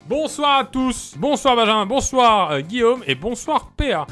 Bonsoir à tous. Bonsoir Benjamin, bonsoir Guillaume et bonsoir PA.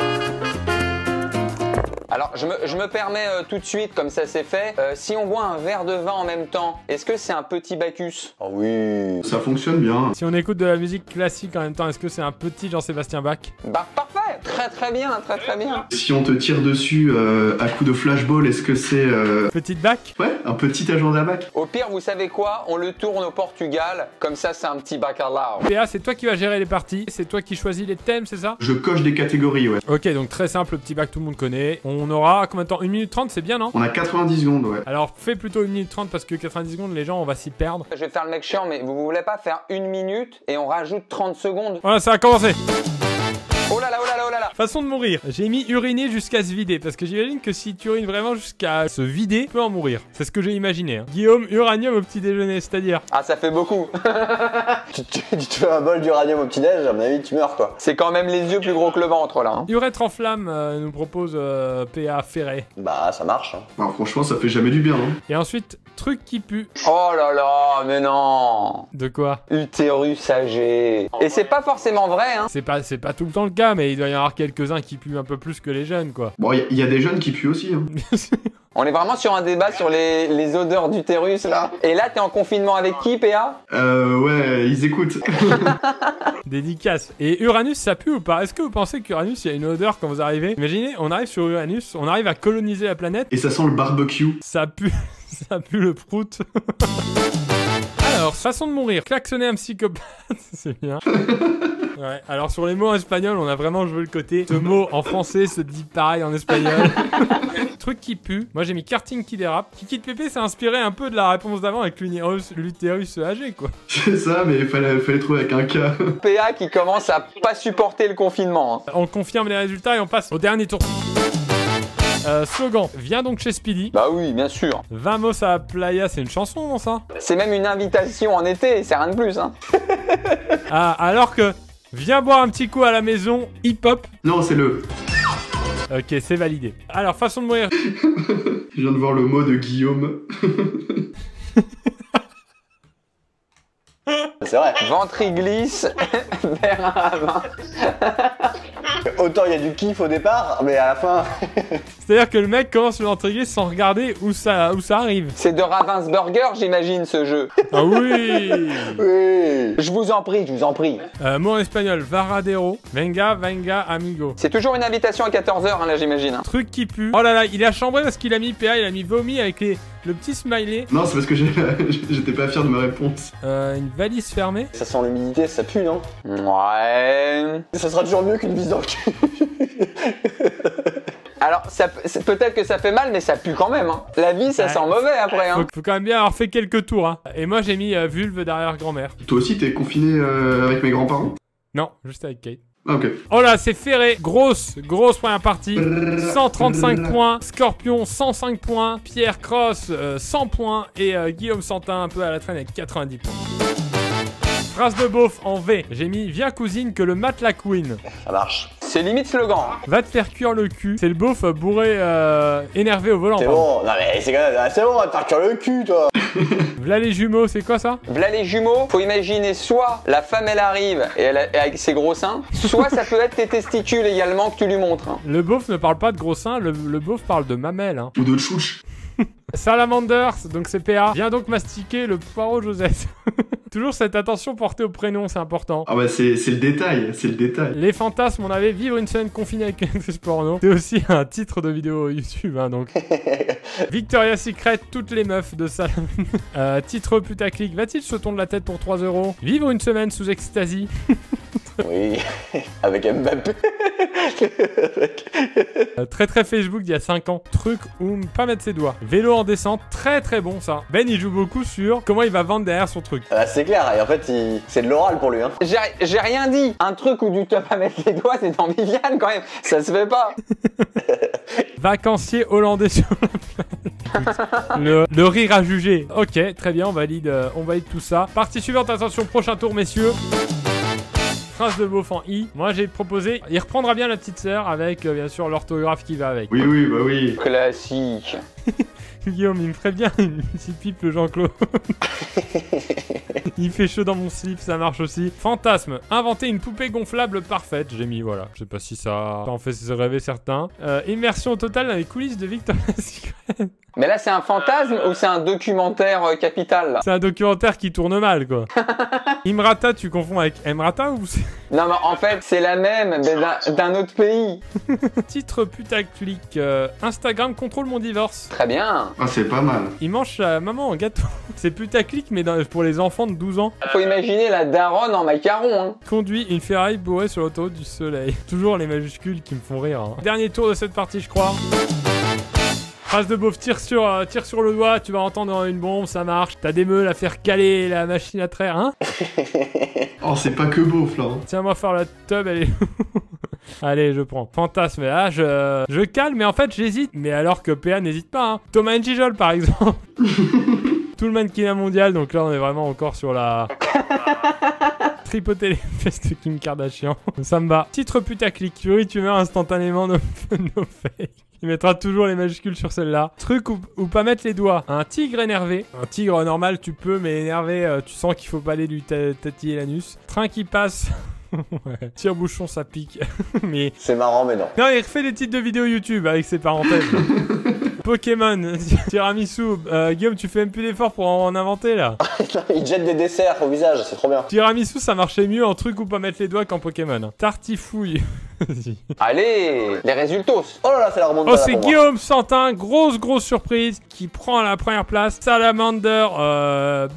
Alors, je me permets tout de suite, comme ça c'est fait, si on boit un verre de vin en même temps, est-ce que c'est un petit Bacchus? Oh oui. Ça fonctionne bien. Si on écoute de la musique classique en même temps, est-ce que c'est un petit Jean-Sébastien Bach? Bah parfait, très bien, très bien. Si on te tire dessus à coup de flashball, est-ce que c'est... Petite Bach? Ouais, un petit agenda Bach. Au pire, vous savez quoi? On le tourne au Portugal, comme ça c'est un petit bacalao. PA, c'est toi qui vas gérer les parties, c'est toi qui choisis les thèmes, c'est ça? Je coche des catégories, ouais. Ok, donc très simple, le petit Bach, tout le monde connaît. On aura combien de temps? 1 minute 30, c'est bien, non? On a 90 secondes, ouais. Alors fais plutôt 1 minute 30 parce que 90 secondes, les gens, on va s'y perdre. Je vais faire le mec chiant, mais vous voulez pas faire 1 minute et on rajoute 30 secondes? Voilà, ça a commencé. Oh là là, oh là là, oh là là. Façon de mourir. J'ai mis uriner jusqu'à se vider parce que j'imagine que si tu urines vraiment jusqu'à se vider, tu peux en mourir. C'est ce que j'ai imaginé. Hein. Guillaume, uranium au petit déjeuner, c'est-à-dire? Ah, ça fait beaucoup. Tu te fais un bol d'uranium au petit-déj, à mon avis, tu meurs, quoi. C'est quand même les yeux plus gros que le ventre, là. Hein. Urètre en flamme nous propose PA Ferré. Bah, ça marche. Hein. Alors franchement, ça fait jamais du bien, hein. Et ensuite, truc qui pue. Oh là là, mais non. De quoi? Utérus âgé. Et c'est pas forcément vrai, hein. C'est pas tout le temps le cas, mais il doit y en avoir quelques-uns qui puent un peu plus que les jeunes, quoi. Bon, il y a des jeunes qui puent aussi, hein. Bien sûr. On est vraiment sur un débat sur les odeurs d'utérus, là. Et là, t'es en confinement avec qui, PA? Ouais, ils écoutent. Dédicace. Et Uranus, ça pue ou pas? Est-ce que vous pensez qu'Uranus, il y a une odeur quand vous arrivez? Imaginez, on arrive sur Uranus, on arrive à coloniser la planète. Et ça sent le barbecue. Ça pue, ça pue le prout. Alors, façon de mourir. Klaxonner un psychopathe, c'est bien. Ouais, alors sur les mots en espagnol, on a vraiment joué le côté. Ce mot en français se dit pareil en espagnol. Truc qui pue. Moi j'ai mis karting qui dérape. Kiki de Pépé s'est inspiré un peu de la réponse d'avant avec l'utérus âgé, quoi. C'est ça, mais fallait trouver avec un K. PA qui commence à pas supporter le confinement. Hein. On confirme les résultats et on passe au dernier tour. Slogan, viens donc chez Speedy. Bah oui, bien sûr. Vamos à Playa, c'est une chanson, non ça? C'est même une invitation en été, c'est rien de plus, hein. Ah, alors que, viens boire un petit coup à la maison, hip-hop. Non, c'est le... Ok, c'est validé. Alors, façon de mourir. Je viens de voir le mot de Guillaume. C'est vrai. Ventre il glisse vers un ravin. Autant il y a du kiff au départ, mais à la fin... C'est-à-dire que le mec commence l'intriguer sans regarder où ça arrive. C'est de Ravensburger, j'imagine, ce jeu. Ah oui. Oui. Je vous en prie, je vous en prie. Mot en espagnol, varadero. Venga, venga, amigo. C'est toujours une invitation à 14h, hein, là, j'imagine. Hein. Truc qui pue. Oh là là, il a chambré parce qu'il a mis PA, il a mis vomi avec le petit smiley. Non, c'est parce que j'étais pas fier de ma réponse. Une valise fermée. Ça sent l'humidité, ça pue, non? Ouais. Ça sera toujours mieux qu'une bise dans le cul. Alors, peut-être que ça fait mal, mais ça pue quand même. Hein. La vie, ça sent mauvais après. Hein. Faut quand même bien avoir fait quelques tours. Hein. Et moi, j'ai mis vulve derrière grand-mère. Toi aussi, t'es confiné avec mes grands-parents? Non, juste avec Kate. Ah, ok. Oh là, c'est ferré. Grosse première partie. 135 points. Scorpion, 105 points. Pierre Cross, 100 points. Et Guillaume Santin, un peu à la traîne avec 90 points. Phrase de beauf en V. J'ai mis viens cousine que le mat la queen. Ça marche. C'est limite slogan. Va te faire cuire le cul. C'est le beauf bourré, énervé au volant. C'est bon. Non mais c'est quand même... C'est bon, va te faire cuire le cul, toi. V'là les jumeaux, c'est quoi ça? V'là les jumeaux, faut imaginer soit la femme elle arrive et avec ses gros seins, soit ça peut être tes testicules également que tu lui montres. Hein. Le beauf ne parle pas de gros seins, le beauf parle de mamelles. Hein. Ou de tchouch. Salamanders, donc c'est PA. Viens donc mastiquer le poireau Josette. Toujours cette attention portée au prénom, c'est important. Ah bah c'est le détail, c'est le détail. Les fantasmes, on avait vivre une semaine confinée avec une actrice porno. C'est aussi un titre de vidéo YouTube, hein, donc. Victoria's Secret, toutes les meufs de Salamanders. Titre putaclic, va-t-il se tondre la tête pour 3 €? Vivre une semaine sous ecstasy. Oui, avec Mbappé. Très Facebook d'il y a 5 ans. Truc où pas mettre ses doigts. Vélo en descente, très bon ça. Ben il joue beaucoup sur comment il va vendre derrière son truc. Ah, c'est clair, et en fait c'est de l'oral pour lui. Hein. J'ai rien dit. Un truc où du top à mettre les doigts, c'est dans Viviane quand même. Ça se fait pas. Vacancier hollandais sur la plage. Le rire à juger. Ok, très bien, on valide tout ça. Partie suivante, attention, prochain tour, messieurs. Phrase de beauf en I. Moi j'ai proposé, il reprendra bien la petite sœur avec bien sûr l'orthographe qui va avec. Oui, oui, bah oui. Classique. Guillaume, il me ferait bien une petite pipe le Jean-Claude. Il fait chaud dans mon slip, ça marche aussi. Fantasme, inventer une poupée gonflable parfaite. J'ai mis, voilà. Je sais pas si ça en fait rêver certains. Immersion totale dans les coulisses de Victoria's Secret. Mais là, c'est un fantasme ou c'est un documentaire capital là? C'est un documentaire qui tourne mal, quoi. Imrata, tu confonds avec Emrata ou c'est... Non, mais en fait, c'est la même, mais d'un autre pays. Titre putaclic. Instagram contrôle mon divorce. Très bien. Ah, c'est pas mal. Il mange sa maman en gâteau. C'est putaclic, mais pour les enfants de 12 ans. Faut imaginer la daronne en macaron, hein. Conduit une Ferrari bourrée sur l'autoroute du soleil. Toujours les majuscules qui me font rire. Hein. Dernier tour de cette partie, je crois. Phrase de beauf, tire sur le doigt, tu vas entendre une bombe, ça marche. T'as des meules à faire caler la machine à traire, hein? Oh, c'est pas que beauf, là. Hein. Tiens-moi faire la tub, elle est... Allez, je prends. Fantasme, là, je cale, mais en fait, j'hésite. Mais alors que PA n'hésite pas, hein. Thomas Njijol, par exemple. Tout le mannequinat mondial, donc là, on est vraiment encore sur la... Tripoter les fesses de Kim Kardashian. Ça me va. Titre putaclic. Fury, tu meurs instantanément, no fake. Il mettra toujours les majuscules sur celle-là. Truc où pas mettre les doigts. Un tigre énervé. Un tigre normal, tu peux, mais énervé, tu sens qu'il faut pas aller lui tatiller l'anus. Train qui passe. Ouais. Tire-bouchon, ça pique. Mais... C'est marrant, mais non. Non, il refait des titres de vidéos YouTube avec ses parenthèses. Pokémon, tiramisu. Guillaume, tu fais même plus d'efforts pour en inventer là. Il jette des desserts au visage, c'est trop bien. Tiramisu, ça marchait mieux en truc où pas mettre les doigts qu'en Pokémon. Tartifouille. Allez, les résultats. Oh là là, c'est la remontada. Oh, c'est Guillaume Santin, grosse surprise, qui prend la première place. Salamander,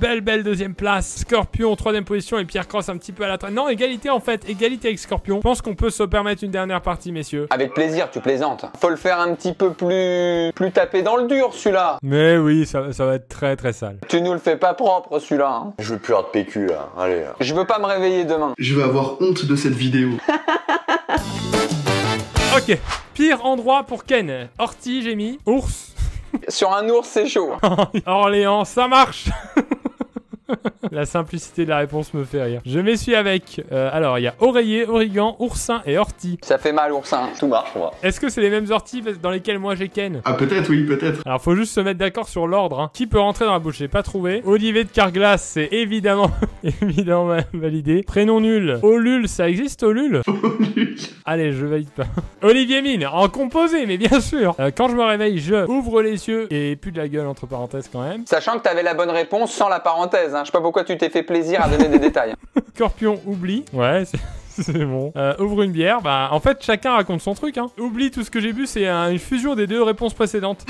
belle deuxième place. Scorpion, troisième position, et Pierre Cross un petit peu à la traîne. Non, égalité en fait, égalité avec Scorpion. Je pense qu'on peut se permettre une dernière partie, messieurs. Avec plaisir, tu plaisantes. Faut le faire un petit peu plus tapé dans le dur, celui-là. Mais oui, ça va être très sale. Tu nous le fais pas propre, celui-là. Hein. Je veux plus avoir de PQ, là. Allez. Je veux pas me réveiller demain. Je vais avoir honte de cette vidéo. Ok, pire endroit pour Ken. Ortie, j'ai mis. Ours. Sur un ours, c'est chaud. Orléans, ça marche. La simplicité de la réponse me fait rire. Je m'essuie avec. Alors, il y a oreiller, origan, oursin et ortie. Ça fait mal, oursin. Tout marche, on va. Est-ce que c'est les mêmes orties dans lesquelles moi j'ai Ken? Ah, peut-être, oui, peut-être. Alors, faut juste se mettre d'accord sur l'ordre. Hein. Qui peut rentrer dans la bouche? J'ai pas trouvé. Olivier de Carglass, c'est évidemment validé. Prénom nul. Olul, ça existe, Olul? Allez, je valide pas. Olivier Mine, en composé, mais bien sûr. Quand je me réveille, je ouvre les yeux et plus de la gueule entre parenthèses quand même. Sachant que t'avais la bonne réponse sans la parenthèse. Hein. Je sais pas pourquoi tu t'es fait plaisir à donner des détails. Scorpion, oublie. Ouais, c'est bon. Ouvre une bière. Bah, en fait, chacun raconte son truc. Hein. Oublie tout ce que j'ai bu, c'est une fusion des deux réponses précédentes.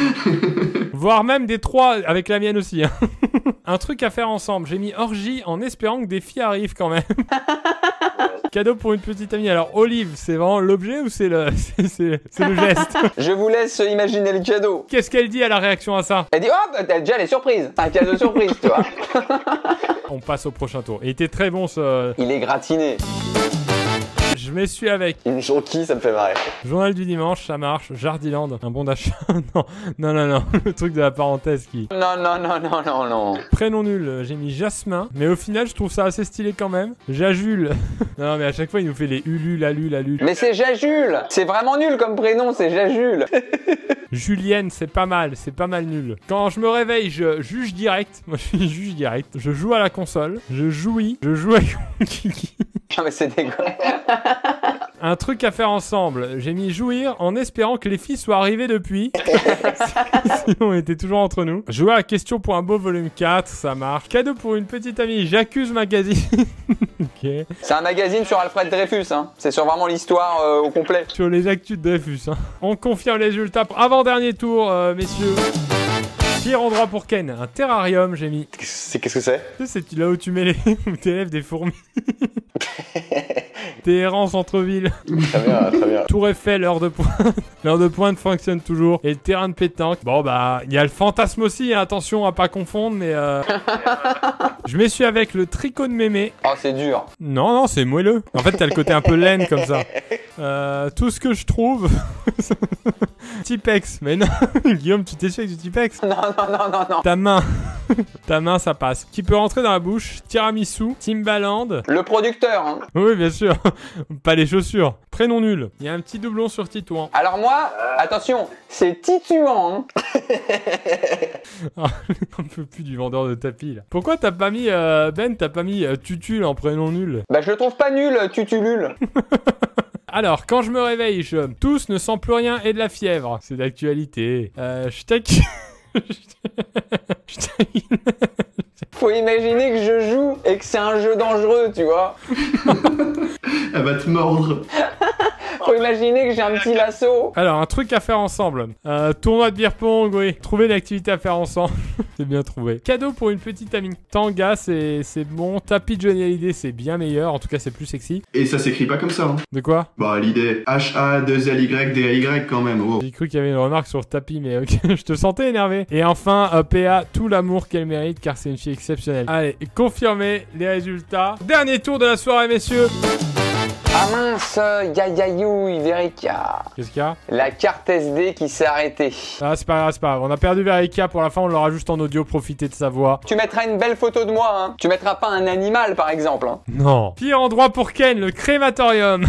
Voire même des trois avec la mienne aussi. Hein. Un truc à faire ensemble. J'ai mis orgie en espérant que des filles arrivent quand même. Cadeau pour une petite amie. Alors, Olive, c'est vraiment l'objet ou c'est le geste? Je vous laisse imaginer le cadeau. Qu'est-ce qu'elle dit à la réaction à ça? Elle dit, oh, bah, déjà, elle est surprise. C'est un cadeau surprise, tu vois. On passe au prochain tour. Il était très bon ce... Il est gratiné. Je m'essuie avec. Une jonquille, ça me fait marrer. Journal du dimanche, ça marche. Jardiland, un bon d'achat. non. Le truc de la parenthèse qui... Non. Prénom nul, j'ai mis Jasmin. Mais au final, je trouve ça assez stylé quand même. Jajule. Non, mais à chaque fois, il nous fait les Ulu, Lalu. Mais c'est Jajule. C'est vraiment nul comme prénom, c'est Jajule. Julienne, c'est pas mal nul. Quand je me réveille, je juge direct. Moi, je suis juge direct. Je joue à la console. Je jouis. Je joue avec Kiki. Non, mais c'est dégueu. Un truc à faire ensemble. J'ai mis jouir en espérant que les filles soient arrivées depuis. Sinon, on était toujours entre nous. Jouer à question pour un beau volume 4, ça marche. Cadeau pour une petite amie, J'accuse magazine. Ok. C'est un magazine sur Alfred Dreyfus, hein. C'est sur vraiment l'histoire au complet. Sur les actus de Dreyfus, hein. On confirme les résultats. Avant-dernier tour, messieurs. Pire endroit pour Ken, un terrarium, j'ai mis. Qu'est-ce que c'est? C'est là où tu mets où t'élèves des fourmis. T'es errant centre-ville. Très bien. Tour Eiffel, l'heure de pointe. L'heure de pointe fonctionne toujours. Et le terrain de pétanque. Bon bah, il y a le fantasme aussi, hein. Attention à pas confondre, mais je m'essuie avec le tricot de mémé. Oh, c'est dur. Non, c'est moelleux. En fait, t'as le côté un peu laine comme ça. Tout ce que je trouve. Tipex. Mais non, Guillaume, tu t'es fait avec du Tipex? Non, non, non, non, non. Ta main. Ta main, ça passe. Qui peut rentrer dans la bouche? Tiramisu, Timbaland. Le producteur, hein. Oui, bien sûr. Pas les chaussures. Prénom nul. Il y a un petit doublon sur Titouan. Alors moi, attention, c'est Titouan, hein. On peut plus du vendeur de tapis, là. Pourquoi t'as pas mis, Ben, t'as pas mis Tutul en prénom nul? Bah je le trouve pas nul, Tutulul. Alors, quand je me réveille, tous ne sent plus rien et de la fièvre. C'est d'actualité. Je taquine. Je taquine. Faut imaginer que je joue et que c'est un jeu dangereux, tu vois. Elle va te mordre. Faut imaginer que j'ai un petit lasso. Alors, un truc à faire ensemble. Tournoi de beer pong, oui. Trouver une activité à faire ensemble. C'est bien trouvé. Cadeau pour une petite amie. Tanga, c'est bon. Tapis de Johnny Hallyday, c'est bien meilleur. En tout cas, c'est plus sexy. Et ça s'écrit pas comme ça, hein. De quoi? Bah, l'idée. H-A-2-L-Y-D-A-Y quand même, oh. J'ai cru qu'il y avait une remarque sur le tapis, mais ok. Je te sentais énervé. Et enfin, PA, tout l'amour qu'elle mérite, car c'est une fille exceptionnelle. Allez, confirmez les résultats. Dernier tour de la soirée, messieurs. Ah mince, yayayoui, Verica. Qu'est-ce qu'il y a? La carte SD qui s'est arrêtée. Ah, c'est pas grave, c'est pas grave. On a perdu Verica pour la fin, on l'aura juste en audio. Profitez de sa voix. Tu mettras une belle photo de moi, hein. Tu mettras pas un animal, par exemple, hein. Non. Pire endroit pour Ken, le crématorium.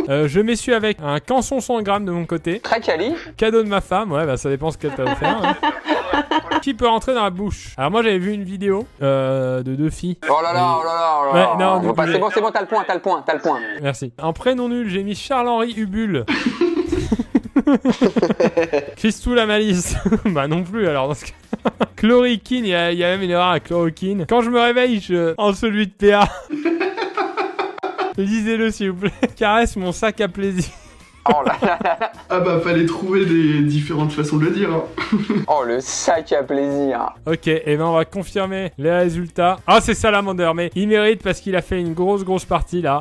Je m'essuie avec un canson 100 grammes de mon côté. Très quali. Cadeau de ma femme, ouais, bah ça dépend ce qu'elle t'a offert. Hein. Qui peut rentrer dans la bouche? Alors moi j'avais vu une vidéo de deux filles. Oh là là, oh là là, oh là là. Ouais, non, Bon, bah, c'est bon, t'as le point, t'as le point, t'as le point. Merci. En prénom nul, j'ai mis Charles-Henri Hubule. Christou la malice. Bah non plus alors dans ce cas. Chloroquine, il y a même une erreur à chloroquine. Quand je me réveille, en celui de PA. Lisez-le s'il vous plaît. Caresse mon sac à plaisir. Oh là là là là. Ah bah, fallait trouver des différentes façons de le dire, hein. Oh, le sac à plaisir. Ok, et ben on va confirmer les résultats. Ah, c'est Salamander, mais il mérite parce qu'il a fait une grosse partie là.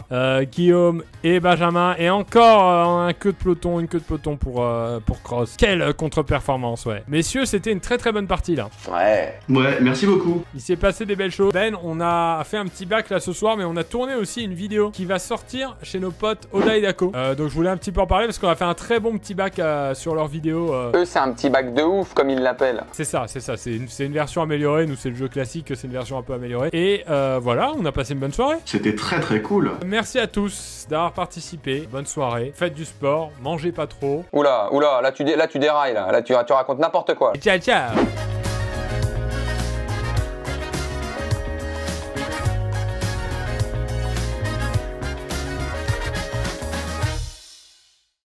Guillaume et Benjamin, et encore une queue de peloton pour Cross. Quelle contre-performance, ouais. Messieurs, c'était une très bonne partie là. Ouais. Ouais, merci beaucoup. Il s'est passé des belles choses. Ben, on a fait un petit bac là ce soir, mais on a tourné aussi une vidéo qui va sortir chez nos potes Oda et Dako. Donc je voulais un petit peu en parler parce qu'on a fait un très bon petit bac sur leur vidéo. Eux, c'est un petit bac de ouf, comme ils l'appellent. C'est ça. C'est une version améliorée. Nous, c'est le jeu classique, c'est une version un peu améliorée. Et voilà, on a passé une bonne soirée. C'était très cool. Merci à tous d'avoir participé. Bonne soirée. Faites du sport. Mangez pas trop. Oula, là tu dérailles là. Là tu racontes n'importe quoi. Ciao.